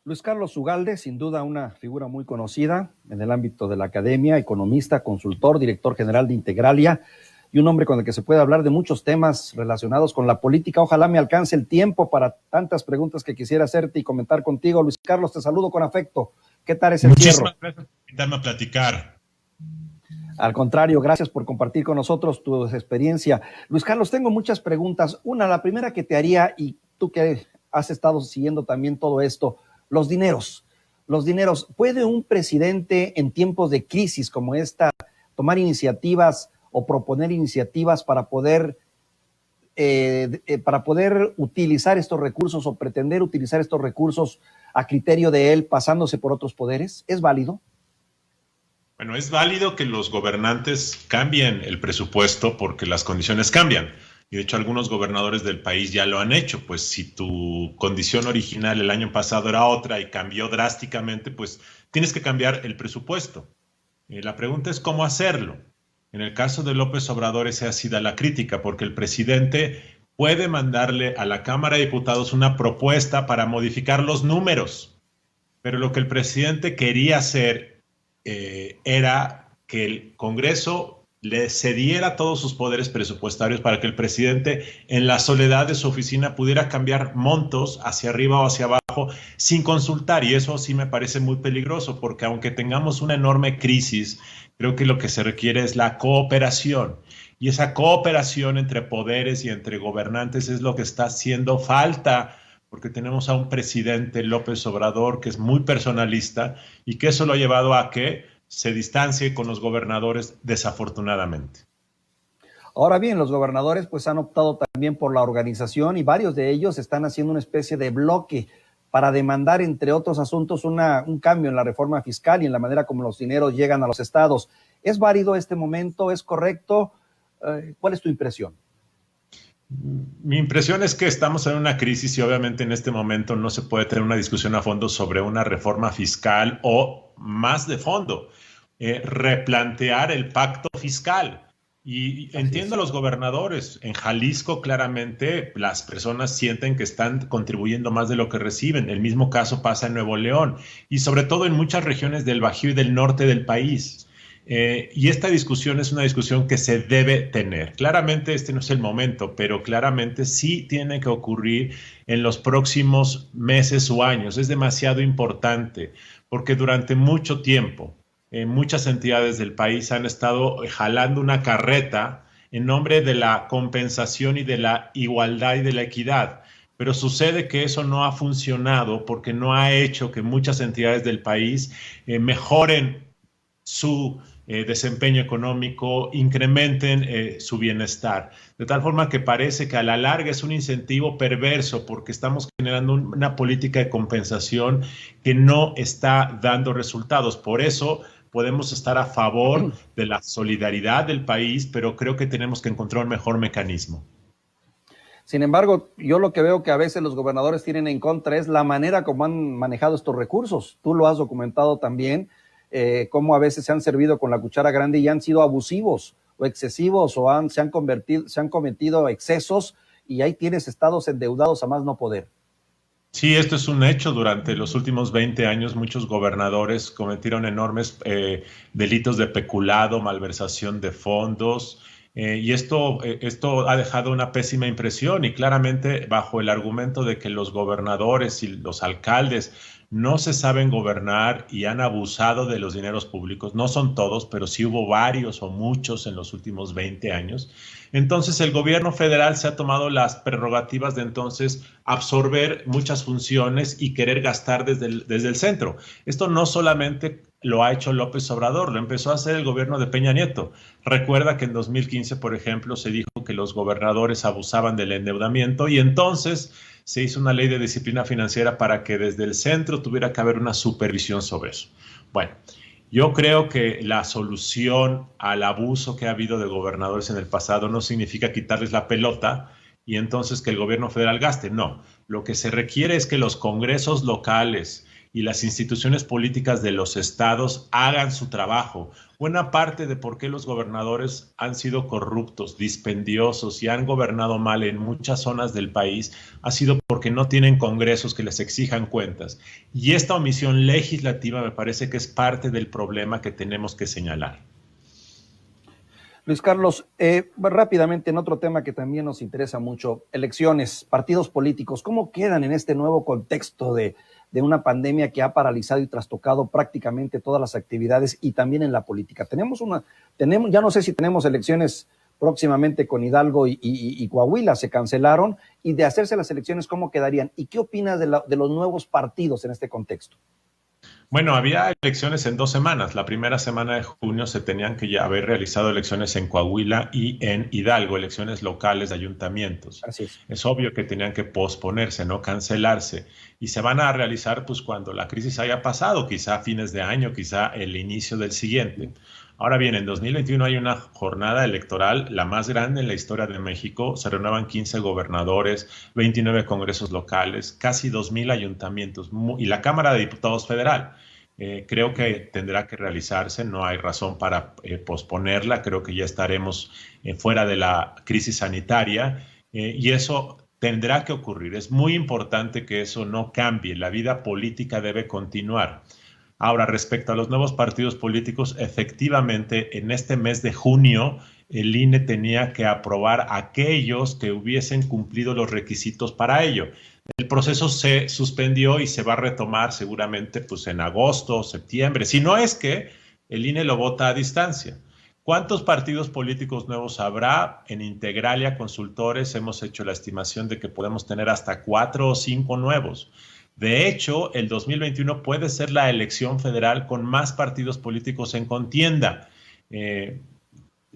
Luis Carlos Ugalde, sin duda una figura muy conocida en el ámbito de la academia, economista, consultor, director general de Integralia y un hombre con el que se puede hablar de muchos temas relacionados con la política. Ojalá me alcance el tiempo para tantas preguntas que quisiera hacerte y comentar contigo. Luis Carlos, te saludo con afecto. ¿Qué tal es el cierre? Muchísimas gracias por invitarme a platicar. Al contrario, gracias por compartir con nosotros tu experiencia. Luis Carlos, tengo muchas preguntas. La primera que te haría, y tú que has estado siguiendo también todo esto, los dineros. ¿Puede un presidente en tiempos de crisis como esta tomar iniciativas o proponer iniciativas para poder utilizar estos recursos o pretender utilizar estos recursos a criterio de él, pasándose por otros poderes? ¿Es válido? Bueno, es válido que los gobernantes cambien el presupuesto porque las condiciones cambian. Y de hecho algunos gobernadores del país ya lo han hecho. Pues si tu condición original el año pasado era otra y cambió drásticamente, pues tienes que cambiar el presupuesto. La pregunta es cómo hacerlo. En el caso de López Obrador esa ha sido la crítica, porque el presidente puede mandarle a la Cámara de Diputados una propuesta para modificar los números. Pero lo que el presidente quería hacer era que el Congreso le cediera todos sus poderes presupuestarios para que el presidente en la soledad de su oficina pudiera cambiar montos hacia arriba o hacia abajo sin consultar, y eso sí me parece muy peligroso porque aunque tengamos una enorme crisis, creo que lo que se requiere es la cooperación, y esa cooperación entre poderes y entre gobernantes es lo que está haciendo falta, porque tenemos a un presidente, López Obrador, que es muy personalista y que eso lo ha llevado a que se distancie con los gobernadores, desafortunadamente. Ahora bien, los gobernadores pues han optado también por la organización y varios de ellos están haciendo una especie de bloque para demandar, entre otros asuntos, un cambio en la reforma fiscal y en la manera como los dineros llegan a los estados. ¿Es válido este momento? ¿Es correcto? ¿Cuál es tu impresión? Mi impresión es que estamos en una crisis y obviamente en este momento no se puede tener una discusión a fondo sobre una reforma fiscal o más de fondo, replantear el pacto fiscal. Y entiendo a los gobernadores. En Jalisco claramente las personas sienten que están contribuyendo más de lo que reciben. El mismo caso pasa en Nuevo León y sobre todo en muchas regiones del Bajío y del norte del país. Y esta discusión es una discusión que se debe tener. Claramente este no es el momento, pero claramente sí tiene que ocurrir en los próximos meses o años. Es demasiado importante porque durante mucho tiempo muchas entidades del país han estado jalando una carreta en nombre de la compensación y de la igualdad y de la equidad. Pero sucede que eso no ha funcionado porque no ha hecho que muchas entidades del país mejoren su desempeño económico, incrementen su bienestar. De tal forma que parece que a la larga es un incentivo perverso porque estamos generando una política de compensación que no está dando resultados. Por eso podemos estar a favor de la solidaridad del país, pero creo que tenemos que encontrar un mejor mecanismo. Sin embargo, yo lo que veo que a veces los gobernadores tienen en contra es la manera como han manejado estos recursos. Tú lo has documentado también. Cómo a veces se han servido con la cuchara grande y han sido abusivos o excesivos o se han cometido excesos y ahí tienes estados endeudados a más no poder. Sí, esto es un hecho. Durante los últimos 20 años muchos gobernadores cometieron enormes delitos de peculado, malversación de fondos, y esto ha dejado una pésima impresión y claramente bajo el argumento de que los gobernadores y los alcaldes no se saben gobernar y han abusado de los dineros públicos. No son todos, pero sí hubo varios o muchos en los últimos 20 años. Entonces el gobierno federal se ha tomado las prerrogativas de entonces absorber muchas funciones y querer gastar desde el centro. Esto no solamente lo ha hecho López Obrador, lo empezó a hacer el gobierno de Peña Nieto. Recuerda que en 2015, por ejemplo, se dijo que los gobernadores abusaban del endeudamiento y entonces se hizo una ley de disciplina financiera para que desde el centro tuviera que haber una supervisión sobre eso. Bueno, yo creo que la solución al abuso que ha habido de gobernadores en el pasado no significa quitarles la pelota y entonces que el gobierno federal gaste. No, lo que se requiere es que los congresos locales y las instituciones políticas de los estados hagan su trabajo. Buena parte de por qué los gobernadores han sido corruptos, dispendiosos y han gobernado mal en muchas zonas del país ha sido porque no tienen congresos que les exijan cuentas. Y esta omisión legislativa me parece que es parte del problema que tenemos que señalar. Luis Carlos, rápidamente en otro tema que también nos interesa mucho, elecciones, partidos políticos, ¿cómo quedan en este nuevo contexto de una pandemia que ha paralizado y trastocado prácticamente todas las actividades y también en la política? Ya no sé si tenemos elecciones próximamente con Hidalgo y Coahuila, se cancelaron, y de hacerse las elecciones, ¿cómo quedarían? ¿Y qué opinas de los nuevos partidos en este contexto? Bueno, había elecciones en 2 semanas. La primera semana de junio se tenían que ya haber realizado elecciones en Coahuila y en Hidalgo, elecciones locales de ayuntamientos. Así es. Es obvio que tenían que posponerse, no cancelarse. Y se van a realizar pues cuando la crisis haya pasado, quizá a fines de año, quizá el inicio del siguiente. Ahora bien, en 2021 hay una jornada electoral, la más grande en la historia de México. Se renuevan 15 gobernadores, 29 congresos locales, casi 2,000 ayuntamientos y la Cámara de Diputados Federal. Creo que tendrá que realizarse, no hay razón para posponerla. Creo que ya estaremos fuera de la crisis sanitaria y eso tendrá que ocurrir. Es muy importante que eso no cambie. La vida política debe continuar. Ahora, respecto a los nuevos partidos políticos, efectivamente, en este mes de junio, el INE tenía que aprobar aquellos que hubiesen cumplido los requisitos para ello. El proceso se suspendió y se va a retomar seguramente pues, en agosto o septiembre. Si no es que el INE lo vota a distancia. ¿Cuántos partidos políticos nuevos habrá? En Integralia Consultores hemos hecho la estimación de que podemos tener hasta 4 o 5 nuevos. De hecho, el 2021 puede ser la elección federal con más partidos políticos en contienda.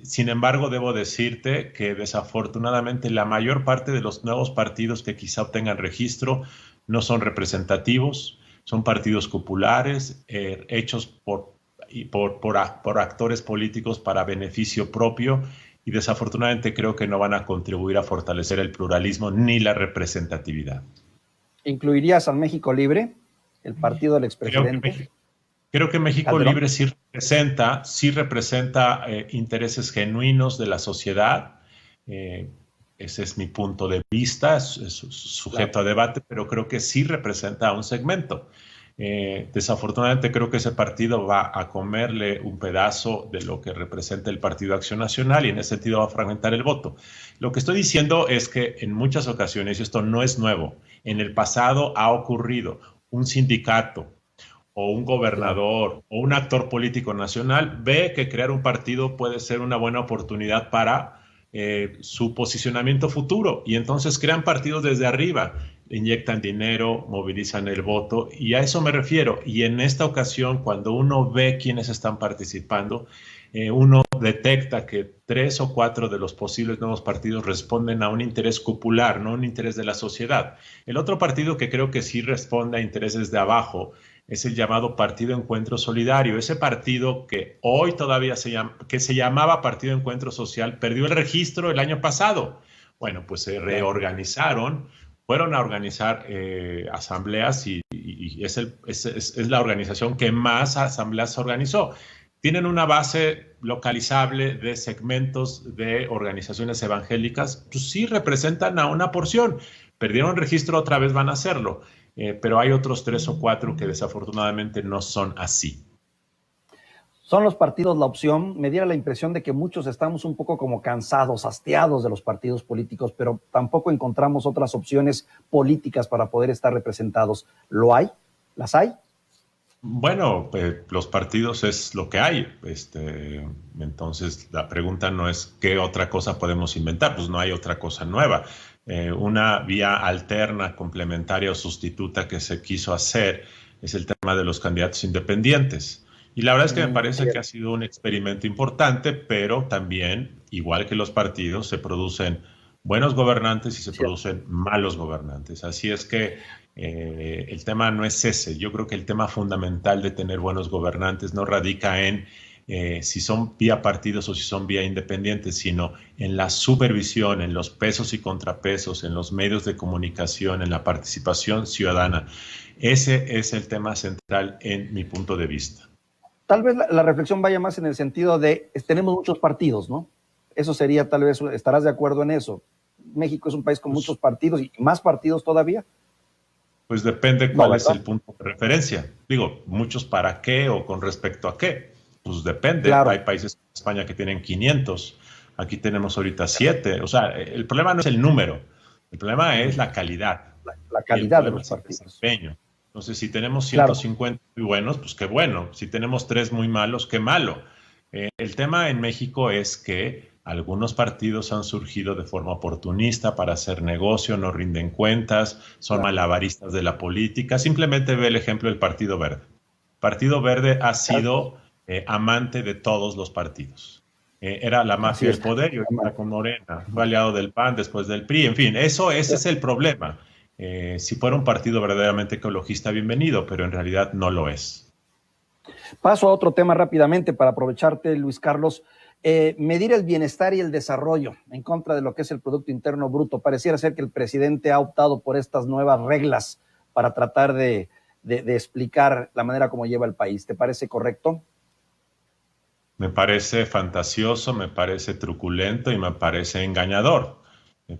Sin embargo, debo decirte que desafortunadamente la mayor parte de los nuevos partidos que quizá obtengan registro no son representativos, son partidos populares hechos por actores políticos para beneficio propio y desafortunadamente creo que no van a contribuir a fortalecer el pluralismo ni la representatividad. ¿Incluirías al México Libre, el partido del expresidente? Creo que México Calderón. Libre sí representa intereses genuinos de la sociedad. Ese es mi punto de vista, es sujeto a debate, pero creo que sí representa a un segmento. Desafortunadamente creo que ese partido va a comerle un pedazo de lo que representa el Partido Acción Nacional y en ese sentido va a fragmentar el voto. Lo que estoy diciendo es que en muchas ocasiones, y esto no es nuevo, en el pasado ha ocurrido un sindicato o un gobernador o un actor político nacional ve que crear un partido puede ser una buena oportunidad para su posicionamiento futuro y entonces crean partidos desde arriba, inyectan dinero, movilizan el voto y a eso me refiero. Y en esta ocasión, cuando uno ve quiénes están participando, uno detecta que 3 o 4 de los posibles nuevos partidos responden a un interés popular, no a un interés de la sociedad. El otro partido que creo que sí responde a intereses de abajo es el llamado Partido Encuentro Solidario. Ese partido que hoy todavía se llamaba Partido Encuentro Social, perdió el registro el año pasado. Bueno, pues se reorganizaron, fueron a organizar asambleas y es la organización que más asambleas organizó. Tienen una base localizable de segmentos de organizaciones evangélicas, pues sí representan a una porción. Perdieron registro, otra vez van a hacerlo, pero hay otros 3 o 4 que desafortunadamente no son así. ¿Son los partidos la opción? Me diera la impresión de que muchos estamos un poco como cansados, hastiados de los partidos políticos, pero tampoco encontramos otras opciones políticas para poder estar representados. ¿Lo hay? ¿Las hay? Bueno, los partidos es lo que hay. Entonces, la pregunta no es qué otra cosa podemos inventar, pues no hay otra cosa nueva. Una vía alterna, complementaria o sustituta que se quiso hacer es el tema de los candidatos independientes. Y la verdad es que me parece que ha sido un experimento importante, pero también, igual que los partidos, se producen buenos gobernantes y se producen malos gobernantes. Así es que el tema no es ese. Yo creo que el tema fundamental de tener buenos gobernantes no radica en si son vía partidos o si son vía independientes, sino en la supervisión, en los pesos y contrapesos, en los medios de comunicación, en la participación ciudadana. Ese es el tema central en mi punto de vista. Tal vez la reflexión vaya más en el sentido de, tenemos muchos partidos, ¿no? Eso sería, tal vez, estarás de acuerdo en eso. México es un país con muchos partidos y más partidos todavía. Pues depende cuál es el punto de referencia. Digo, muchos para qué o con respecto a qué. Pues depende. Claro. Hay países como España que tienen 500. Aquí tenemos ahorita 7. O sea, el problema no es el número. El problema es la calidad. La calidad de los partidos. Entonces, si tenemos 150 muy buenos, pues qué bueno. Si tenemos 3 muy malos, qué malo. El tema en México es que algunos partidos han surgido de forma oportunista para hacer negocio, no rinden cuentas, son malabaristas de la política. Simplemente ve el ejemplo del Partido Verde. El Partido Verde ha sido amante de todos los partidos. Era la mafia del poder y ahora con Morena. Fue aliado del PAN, después del PRI. En fin, ese es el problema. Si fuera un partido verdaderamente ecologista, bienvenido, pero en realidad no lo es. Paso a otro tema rápidamente para aprovecharte, Luis Carlos. Medir el bienestar y el desarrollo en contra de lo que es el Producto Interno Bruto. Pareciera ser que el presidente ha optado por estas nuevas reglas para tratar de explicar la manera como lleva el país. ¿Te parece correcto? Me parece fantasioso, me parece truculento y me parece engañador.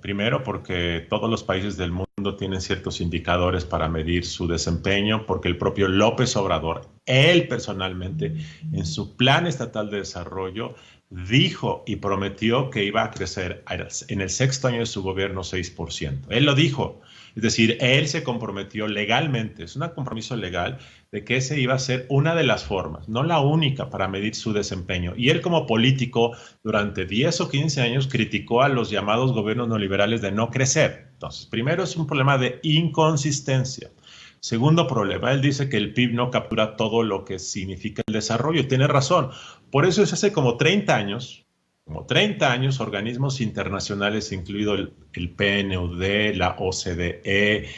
Primero, porque todos los países del mundo tienen ciertos indicadores para medir su desempeño, porque el propio López Obrador, él personalmente, en su Plan Estatal de Desarrollo, dijo y prometió que iba a crecer en el 6º año de su gobierno 6%. Él lo dijo. Es decir, él se comprometió legalmente, es un compromiso legal, de que ese iba a ser una de las formas, no la única para medir su desempeño. Y él como político durante 10 o 15 años criticó a los llamados gobiernos neoliberales de no crecer. Entonces, primero es un problema de inconsistencia. Segundo problema, él dice que el PIB no captura todo lo que significa el desarrollo. Tiene razón. Por eso es hace como 30 años, organismos internacionales, incluido el PNUD, la OCDE,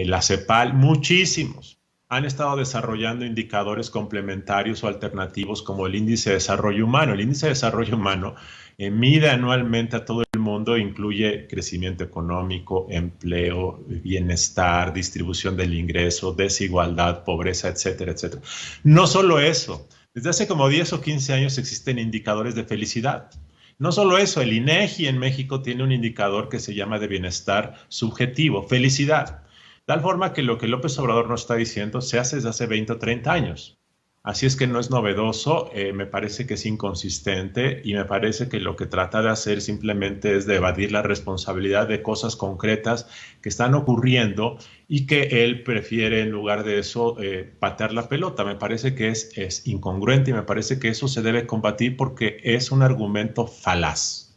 la CEPAL, muchísimos, han estado desarrollando indicadores complementarios o alternativos como el Índice de Desarrollo Humano. El Índice de Desarrollo Humano mide anualmente a todo el mundo, incluye crecimiento económico, empleo, bienestar, distribución del ingreso, desigualdad, pobreza, etcétera, etcétera. No solo eso, desde hace como 10 o 15 años existen indicadores de felicidad. No solo eso, el INEGI en México tiene un indicador que se llama de bienestar subjetivo, felicidad. Tal forma que lo que López Obrador nos está diciendo se hace desde hace 20 o 30 años. Así es que no es novedoso, me parece que es inconsistente y me parece que lo que trata de hacer simplemente es de evadir la responsabilidad de cosas concretas que están ocurriendo y que él prefiere en lugar de eso patear la pelota. Me parece que es incongruente y me parece que eso se debe combatir porque es un argumento falaz.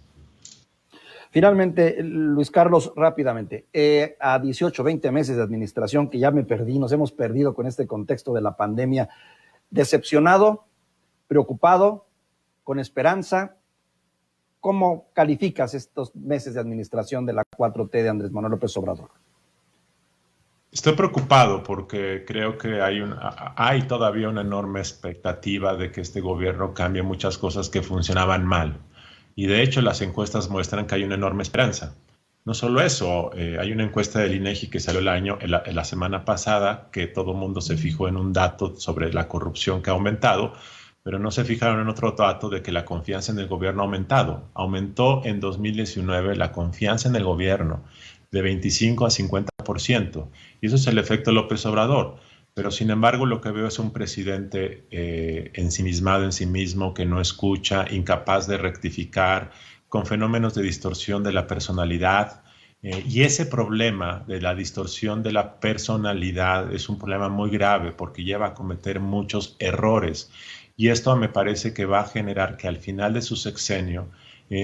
Finalmente, Luis Carlos, rápidamente, a 18, 20 meses de administración, que ya me perdí, nos hemos perdido con este contexto de la pandemia, decepcionado, preocupado, con esperanza. ¿Cómo calificas estos meses de administración de la 4T de Andrés Manuel López Obrador? Estoy preocupado porque creo que hay todavía una enorme expectativa de que este gobierno cambie muchas cosas que funcionaban mal. Y de hecho las encuestas muestran que hay una enorme esperanza. No solo eso, hay una encuesta del INEGI que salió la semana pasada que todo el mundo se fijó en un dato sobre la corrupción que ha aumentado, pero no se fijaron en otro dato de que la confianza en el gobierno ha aumentado. Aumentó en 2019 la confianza en el gobierno de 25 a 50%. Y eso es el efecto López Obrador. Pero sin embargo lo que veo es un presidente ensimismado en sí mismo, que no escucha, incapaz de rectificar, con fenómenos de distorsión de la personalidad. Y ese problema de la distorsión de la personalidad es un problema muy grave porque lleva a cometer muchos errores. Y esto me parece que va a generar que al final de su sexenio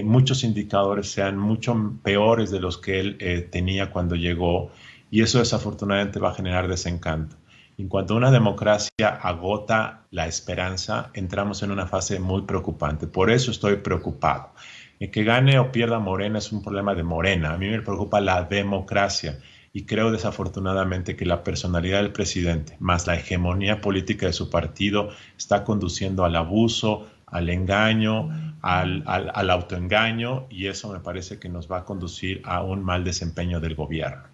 muchos indicadores sean mucho peores de los que él tenía cuando llegó. Y eso desafortunadamente va a generar desencanto. En cuanto una democracia agota la esperanza, entramos en una fase muy preocupante. Por eso estoy preocupado. Que gane o pierda Morena es un problema de Morena. A mí me preocupa la democracia y creo desafortunadamente que la personalidad del presidente más la hegemonía política de su partido está conduciendo al abuso, al engaño, al autoengaño, y eso me parece que nos va a conducir a un mal desempeño del gobierno.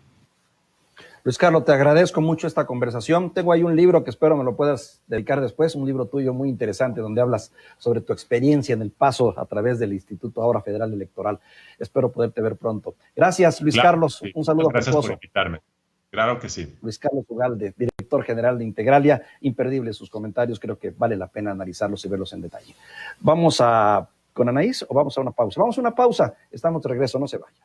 Luis Carlos, te agradezco mucho esta conversación. Tengo ahí un libro que espero me lo puedas dedicar después, un libro tuyo muy interesante donde hablas sobre tu experiencia en el paso a través del Instituto ahora Federal Electoral. Espero poderte ver pronto. Gracias, Luis Carlos. Sí. Un saludo Gracias afectuoso. por invitarme. Claro que sí. Luis Carlos Ugalde, director general de Integralia. Imperdible sus comentarios, creo que vale la pena analizarlos y verlos en detalle. ¿Vamos con Anaís o vamos a una pausa? Vamos a una pausa. Estamos de regreso, no se vaya.